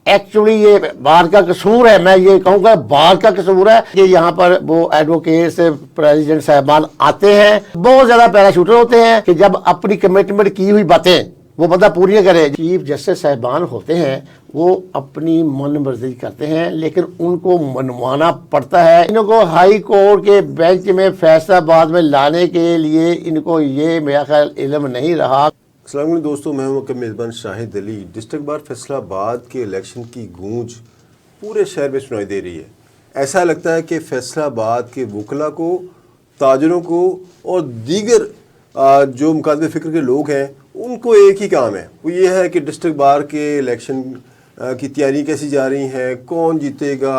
Actually یہ بار کا قصور ہے، میں یہ کہوں گا بار کا قصور ہے کہ یہاں پر وہ ایڈوکیٹس پریزیڈنٹ صاحبان آتے ہیں، بہت زیادہ پیراشوٹر ہوتے ہیں کہ جب اپنی کمٹمنٹ کی ہوئی باتیں وہ بندہ پوری نہ کرے۔ چیف جسٹس صاحبان ہوتے ہیں وہ اپنی من مرضی کرتے ہیں، لیکن ان کو منوانا پڑتا ہے۔ ان کو ہائی کورٹ کے بینچ میں فیصلہ آباد میں لانے کے لیے ان کو یہ میرا خیال علم نہیں رہا۔ السلام علیکم دوستوں، میں ہوں میزبان شاہد علی۔ ڈسٹرکٹ بار فیصلہ آباد کے الیکشن کی گونج پورے شہر میں سنائی دے رہی ہے۔ ایسا لگتا ہے کہ فیصلہ آباد کے وکلاء کو، تاجروں کو اور دیگر جو مقاطب فکر کے لوگ ہیں ان کو ایک ہی کام ہے، وہ یہ ہے کہ ڈسٹرکٹ بار کے الیکشن کی تیاری کیسی جا رہی ہیں، کون جیتے گا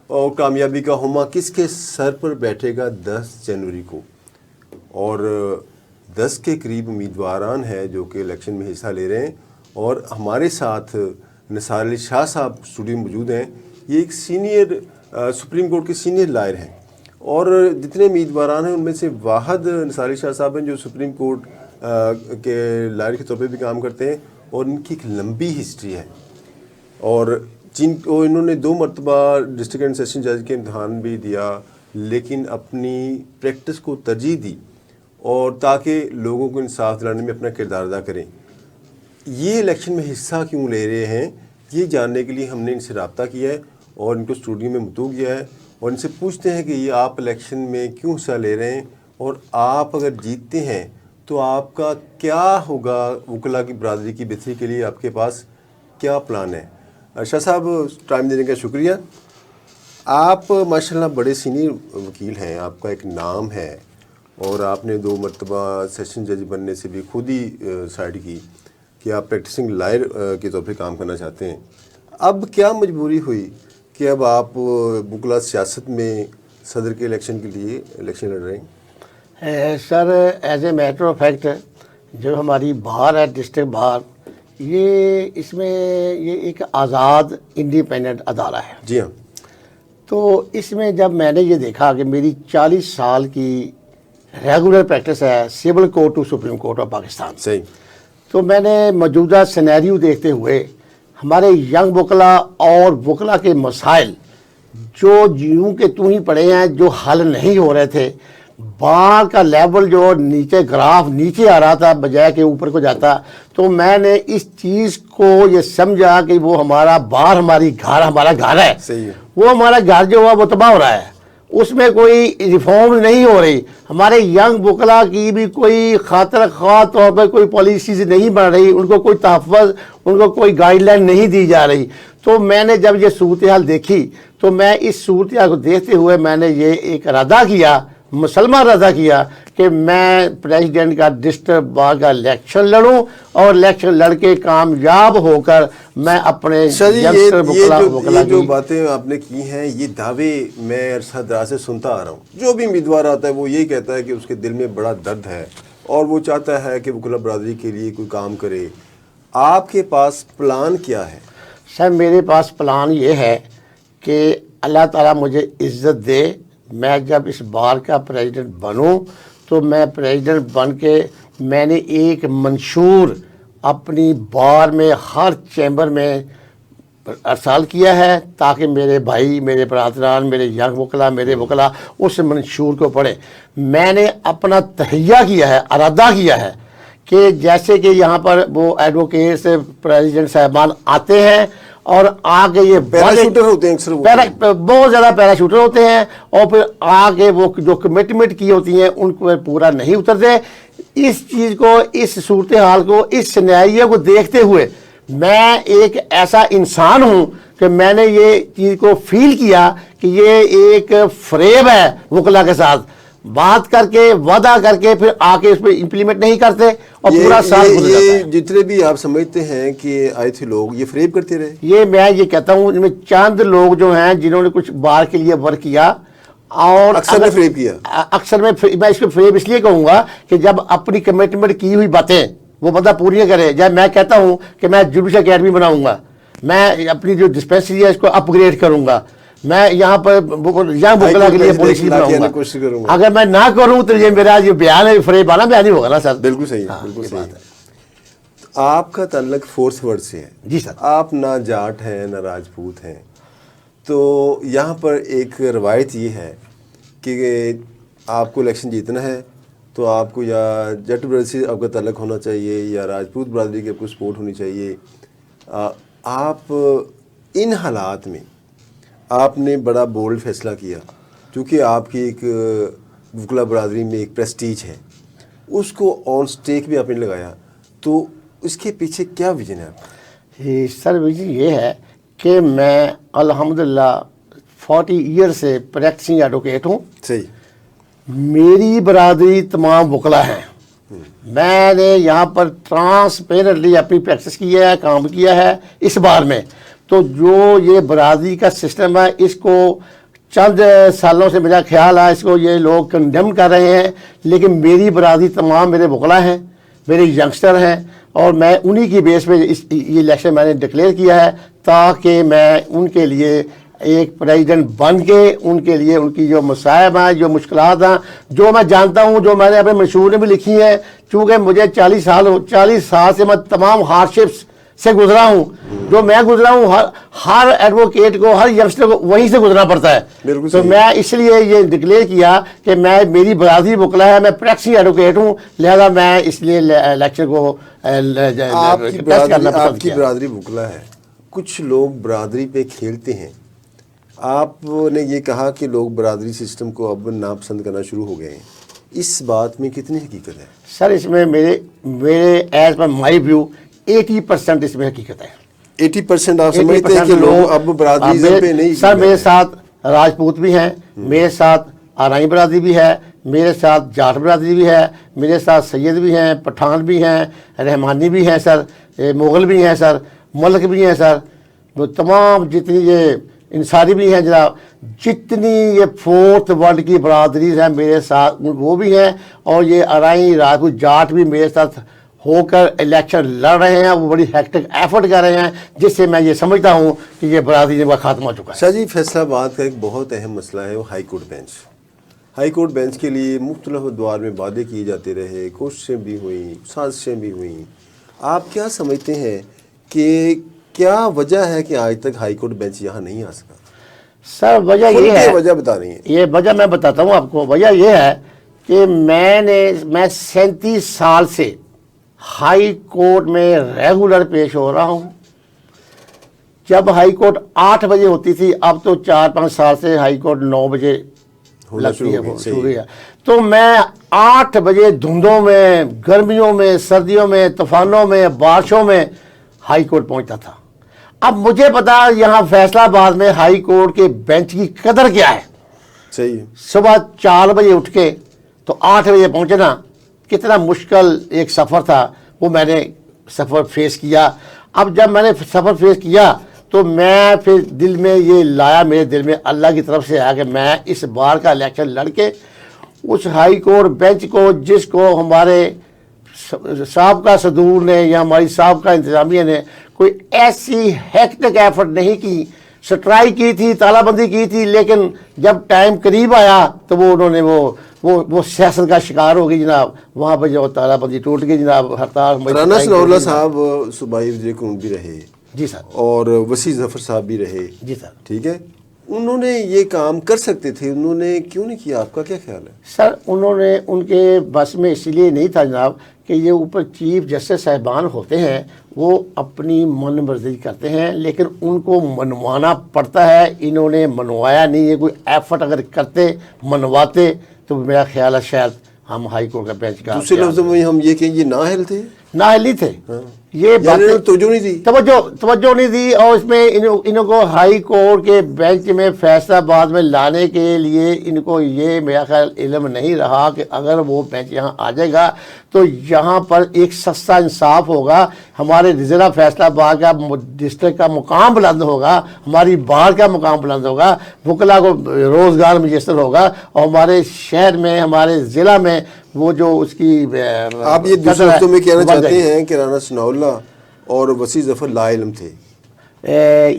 اور کامیابی کا ہما کس کے سر پر بیٹھے گا 10 جنوری کو۔ اور 10 کے قریب امیدواران ہیں جو کہ الیکشن میں حصہ لے رہے ہیں، اور ہمارے ساتھ نثار علی شاہ صاحب اسٹوڈیو موجود ہیں۔ یہ ایک سینئر سپریم کورٹ کے سینئر لائر ہیں، اور جتنے امیدواران ہیں ان میں سے واحد نثار علی شاہ صاحب ہیں جو سپریم کورٹ کے لائر کے طور پہ بھی کام کرتے ہیں، اور ان کی ایک لمبی ہسٹری ہے، اور جن کو انہوں نے 2 مرتبہ ڈسٹرکٹ اینڈ سیشن جج کے امتحان بھی دیا، لیکن اپنی پریکٹس کو ترجیح دی اور تاکہ لوگوں کو انصاف دلانے میں اپنا کردار ادا کریں۔ یہ الیکشن میں حصہ کیوں لے رہے ہیں یہ جاننے کے لیے ہم نے ان سے رابطہ کیا ہے اور ان کو اسٹوڈیو میں مدعو کیا ہے، اور ان سے پوچھتے ہیں کہ یہ آپ الیکشن میں کیوں حصہ لے رہے ہیں، اور آپ اگر جیتتے ہیں تو آپ کا کیا ہوگا، وکلاء کی برادری کی بہتری کے لیے آپ کے پاس کیا پلان ہے۔ شاہ صاحب ٹائم دینے کا شکریہ۔ آپ ماشاءاللہ بڑے سینئر وکیل ہیں، آپ کا ایک نام ہے، اور آپ نے 2 مرتبہ سیشن جج بننے سے بھی خود ہی سائڈ کی کہ آپ پریکٹسنگ لائر کے طور پہ کام کرنا چاہتے ہیں۔ اب کیا مجبوری ہوئی کہ اب آپ وکلاء سیاست میں صدر کے الیکشن کے لیے الیکشن لڑ رہے ہیں؟ Sir as a matter of fact جو ہماری بار ہے ڈسٹرکٹ بار، یہ اس میں یہ ایک آزاد انڈیپینڈنٹ ادارہ ہے۔ جی ہاں۔ تو اس میں جب میں نے یہ دیکھا کہ میری 40 سال کی ریگولر پریکٹس ہے civil court to supreme court of Pakistan, صحیح، تو میں نے موجودہ سینیریو دیکھتے ہوئے ہمارے ینگ وکلاء اور وکلاء کے مسائل جو یوں کہ تو ہی پڑے ہیں جو حل نہیں ہو رہے تھے، بار کا لیول جو نیچے گراف نیچے آ رہا تھا بجائے کہ اوپر کو جاتا، تو میں نے اس چیز کو یہ سمجھا کہ وہ ہمارا بار ہمارا گھر ہے، صحیح ہے، وہ ہمارا گھر جو ہوا وہ تباہ ہو رہا ہے، اس میں کوئی ریفارم نہیں ہو رہی، ہمارے ینگ وکلاء کی بھی کوئی خاطر خواہ طور پر کوئی پالیسیز نہیں بن رہی، ان کو کوئی تحفظ، ان کو کوئی گائیڈ لائن نہیں دی جا رہی۔ تو میں نے جب یہ صورتحال دیکھی تو میں اس صورتحال کو دیکھتے ہوئے میں نے یہ ایک ارادہ کیا، مسلمہ ارادہ کیا کہ میں پریزیڈنٹ کا ڈسٹرکٹ بار کا الیکشن لڑوں، اور الیکشن لڑ کے کامیاب ہو کر میں اپنے یہ جو باتیں آپ نے کی ہیں، یہ دعوے میں عرصہ دراز سے سنتا آ رہا ہوں۔ جو بھی امیدوار آتا ہے وہ یہی کہتا ہے کہ اس کے دل میں بڑا درد ہے اور وہ چاہتا ہے کہ وکلاء برادری کے لیے کوئی کام کرے۔ آپ کے پاس پلان کیا ہے؟ سر میرے پاس پلان یہ ہے کہ اللہ تعالیٰ مجھے عزت دے، میں جب اس بار کا پریزیڈنٹ بنوں تو میں پریزیڈنٹ بن کے میں نے ایک منشور اپنی بار میں ہر چیمبر میں ارسال کیا ہے تاکہ میرے بھائی، میرے برادران، میرے ینگ وکلاء اس منشور کو پڑھیں۔ میں نے اپنا تہیہ کیا ہے، ارادہ کیا ہے کہ جیسے کہ یہاں پر وہ ایڈوکیٹس پریزیڈنٹ صاحبان آتے ہیں اور آگے یہ پیراشوٹر ہوتے ہیں، بہت زیادہ پیراشوٹر ہوتے ہیں، اور پھر آگے وہ جو کمٹمنٹ کی ہوتی ہیں ان کو پورا نہیں اترتے۔ اس چیز کو، اس صورتحال کو، اس سینیریو کو دیکھتے ہوئے میں ایک ایسا انسان ہوں کہ میں نے یہ چیز کو فیل کیا کہ یہ ایک فریب ہے وکلاء کے ساتھ، بات کر کے وعدہ کر کے پھر آ کے اس پہ امپلیمنٹ نہیں کرتے اور پورا سال گزر جاتا ہے۔ جتنے بھی آپ سمجھتے ہیں کہ آئے تھے لوگ یہ فریب کرتے رہے؟ یہ میں یہ کہتا ہوں ان میں چند لوگ جو ہیں جنہوں نے کچھ بار کے لیے ورک کیا، اور اکثر نے فریب کیا۔ اکثر میں اس کو فریب اس لیے کہوں گا کہ جب اپنی کمٹمنٹ کی ہوئی باتیں وہ بندہ پوری نہ کرے، جب میں کہتا ہوں کہ میں جوڈیشل اکیڈمی بناؤں گا، میں اپنی جو ڈسپینسری ہے اس کو اپ گریڈ کروں گا، میں یہاں پر ینگ وکلاء کے لیے پالیسی بناؤں گا، اگر میں نہ کروں تو یہ میرا یہ بیان ہے فریب والا بیان ہی ہوگا نا سر۔ بالکل صحیح ہے، بالکل صحیح ہے۔ آپ کا تعلق فورس ورڈ سے ہے. جی سر. آپ نہ جاٹ ہیں نہ راجپوت ہیں، تو یہاں پر ایک روایت یہ ہے کہ آپ کو الیکشن جیتنا ہے تو آپ کو یا جٹ برادری سے آپ کا تعلق ہونا چاہیے یا راجپوت برادری کی آپ کو سپورٹ ہونی چاہیے. آپ ان حالات میں آپ نے بڑا بولڈ فیصلہ کیا، کیونکہ آپ کی ایک وکلا برادری میں ایک پریسٹیج ہے، اس کو آن سٹیک بھی آپ نے لگایا، تو اس کے پیچھے کیا ویژن ہے آپ کا؟ سر ویژن یہ ہے کہ میں الحمدللہ 40 ایئر سے پریکٹسنگ ایڈوکیٹ ہوں. صحیح. میری برادری تمام وکلا ہیں. میں نے یہاں پر ٹرانسپیرنٹلی اپنی پریکٹس کی ہے، کام کیا ہے اس بار میں. تو جو یہ برادری کا سسٹم ہے، اس کو چند سالوں سے میرا خیال ہے اس کو یہ لوگ کنڈیم کر رہے ہیں، لیکن میری برادری تمام میرے وکلا ہیں، میرے ینگسٹر ہیں، اور میں انہی کی بیس پہ یہ الیکشن میں نے ڈکلیئر کیا ہے تاکہ میں ان کے لیے ایک پریزیڈنٹ بن کے ان کے لیے ان کی جو مصائب ہیں، جو مشکلات ہیں، جو میں جانتا ہوں، جو میں نے اپنے منشور میں بھی لکھی ہیں، چونکہ مجھے 40 سال سے میں تمام ہارڈشپس سے گزرا ہوں. جو میں گزرا ہوں ہر ایڈوکیٹ کو، ہر ینگسٹر کو وہیں سے گزرنا پڑتا ہے. تو میں اس لیے یہ ڈکلیئر کیا کہ میری برادری وکلا ہے، میں پریکٹسنگ ایڈوکیٹ ہوں، لہذا میں اس لیے الیکشن کو آپ کی برادری وکلا ہے. کچھ لوگ برادری پہ کھیلتے ہیں. آپ نے یہ کہا کہ لوگ برادری سسٹم کو اب ناپسند کرنا شروع ہو گئے ہیں، اس بات میں کتنی حقیقت ہے؟ سر اس میں میرے ایز پر مائی ویو 80% اس میں حقیقت ہے. 80% آپ سمجھتے ہیں کہ لوگ اب برادری پہ نہیں؟ سر میرے ساتھ راجپوت بھی ہیں، میرے ساتھ آرائی برادری بھی ہے، میرے ساتھ جاٹ برادری بھی ہے، میرے ساتھ سید بھی ہیں، پٹھان بھی ہیں، رحمانی بھی ہیں سر، مغل بھی ہیں سر، ملک بھی ہیں سر. وہ تمام جتنی یہ انصاری بھی ہیں جناب، جتنی یہ فورتھ ورلڈ کی برادریز ہیں میرے ساتھ وہ بھی ہیں، اور یہ آرائی راجپوت جاٹ بھی میرے ساتھ ہو کر الیکشن لڑ رہے ہیں. وہ بڑی ہیکٹک ایفرٹ کر رہے ہیں، جس سے میں یہ سمجھتا ہوں کہ یہ برادری کا خاتمہ ہو چکا ہے. شاہ جی، فیصلہ آباد کا ایک بہت اہم مسئلہ ہے وہ high court bench. High court bench کے لیے مختلف ادوار میں وعدے کیے جاتے رہے، کوششیں بھی ہوئیں، سازشیں بھی ہوئیں. آپ کیا سمجھتے ہیں کہ کیا وجہ ہے کہ آج تک ہائی کورٹ بینچ یہاں نہیں آ سکا؟ سر وجہ یہ ہے، وجہ بتا رہی ہیں. یہ وجہ میں بتاتا ہوں آپ کو. وجہ یہ ہے کہ میں 37 سال سے ہائی کورٹ میں ریگولر پیش ہو رہا ہوں. جب ہائی کورٹ 8 بجے ہوتی تھی، اب تو 4-5 سال سے ہائی کورٹ 9 بجے لگتی ہے. تو میں 8 بجے دھندوں میں، گرمیوں میں، سردیوں میں، طوفانوں میں، بارشوں میں ہائی کورٹ پہنچتا تھا. اب مجھے پتا یہاں فیصلہ آباد میں ہائی کورٹ کے بینچ کی قدر کیا ہے. صحیح. صبح 4 بجے اٹھ کے تو 8 بجے پہنچنا کتنا مشکل ایک سفر تھا، وہ میں نے سفر فیس کیا. اب جب میں نے سفر فیس کیا تو میں پھر دل میں یہ لایا، میرے دل میں اللہ کی طرف سے آیا کہ میں اس بار کا الیکشن لڑ کے اس ہائی کورٹ بینچ کو، جس کو ہمارے سابقہ صدور نے یا ہماری سابقہ انتظامیہ نے کوئی ایسی ہیکٹک ایفرٹ نہیں کی، سٹرائک کی تھی، تالہ بندی کی تھی، لیکن جب ٹائم قریب آیا تو انہوں نے وہ سیاست کا شکار ہو گئی جناب. وہاں پہ جو تالہ بندی ٹوٹ گئی جناب. ہڑتال رانا ثناء اللہ صاحب صوبائی وزیر قانون بھی رہے. جی سر. اور وسیع ظفر صاحب بھی رہے. جی سر. ٹھیک ہے، انہوں نے یہ کام کر سکتے تھے، انہوں نے کیوں نہیں کیا؟ آپ کا کیا خیال ہے؟ سر انہوں نے، ان کے بس میں اس لیے نہیں تھا جناب کہ یہ اوپر چیف جسٹس صاحبان ہوتے ہیں، وہ اپنی من مرضی کرتے ہیں، لیکن ان کو منوانا پڑتا ہے. انہوں نے منوایا نہیں ہے. کوئی ایفرٹ اگر کرتے، منواتے، تو میرا خیال ہے شاید ہم ہائی کورٹ کا بینچ کا. دوسرے لفظوں میں ہم یہ کہیں یہ نااہل تھے، نااہل نہیں تھے. یہ توجہ نہیں دی، توجہ نہیں دی. اور اس میں انہوں کو ہائی کورٹ کے بینچ میں فیصلہ آباد میں لانے کے لیے ان کو یہ میرا خیال علم نہیں رہا کہ اگر وہ بینچ یہاں آ جائے گا تو یہاں پر ایک سستا انصاف ہوگا، ہمارے ضلع فیصلہ آباد کا ڈسٹرکٹ کا مقام بلند ہوگا، ہماری بار کا مقام بلند ہوگا، وکلا کو روزگار میسر ہوگا، اور ہمارے شہر میں، ہمارے ضلع میں وہ جو اس کی آپ یہ دوسرے لفظوں میں کہنا چاہتے ہیں کہ رانا ثناء اللہ اور وسیع ظفر لا علم تھے؟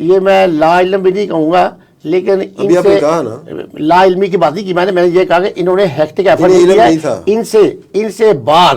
یہ میں لا علم بھی نہیں کہوں گا، لیکن ابھی آپ نے کہا نا لا علمی کی بات نہیں کی میں نے یہ کہا کہ انہوں نے ہیکٹک ایفرٹ کیا، ان سے بار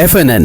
FNN